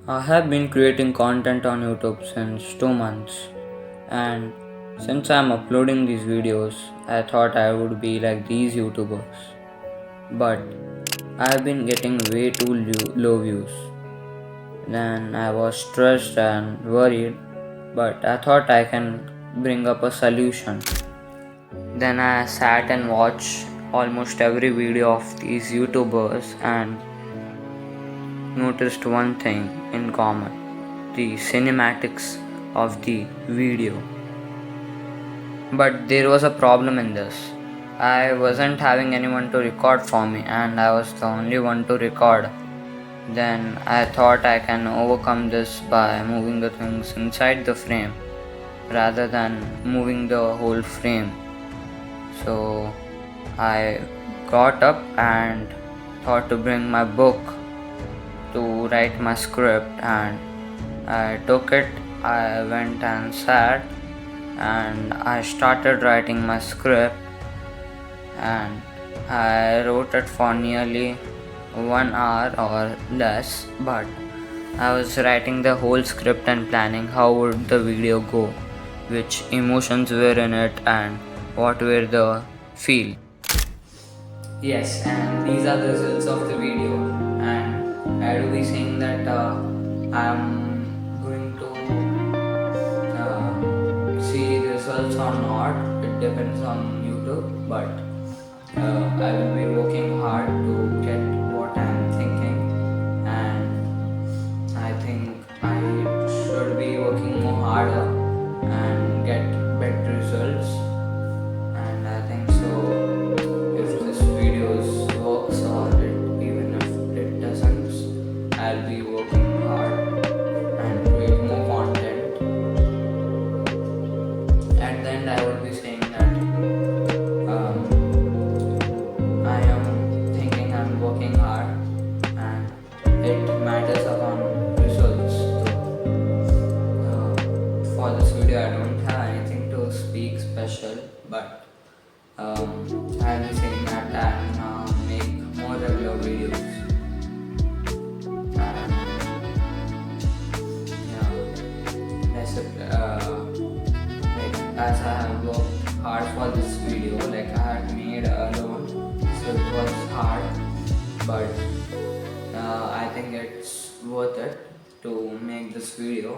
I have been creating content on YouTube since 2 months, and since I'm uploading these videos, I thought I would be like these YouTubers. But I've been getting way too low views. Then I was stressed and worried, but I thought I can bring up a solution. Then I sat and watched almost every video of these YouTubers and noticed one thing in common: the cinematics of the video. But there was a problem in this. I wasn't having anyone to record for me, and I was the only one to record. Then I thought I can overcome this by moving the things inside the frame rather than moving the whole frame. So I got up and thought to bring my book to write my script, and I took it. I went and sat and I started writing my script, and I wrote it for nearly 1 hour or less, but I was writing the whole script and planning how would the video go, which emotions were in it, and what were the feel. Yes, and these are the results of the video, and I will be saying that I'm going to see results or not. It depends on YouTube, but I will be working hard to get what I'm thinking, and I think I should be working more harder and get better results. And I think so. If this video works or even if it doesn't, I'll be working hard and create more content. At the end, I will be saying that I am thinking I'm working hard, and it matters upon results. For this video, I don't have anything to speak special, but I'll be saying that and make more regular videos. And yeah, that's it. Like as I have worked hard for this video, like I had made alone, so it was hard, but I think it's worth it to make this video.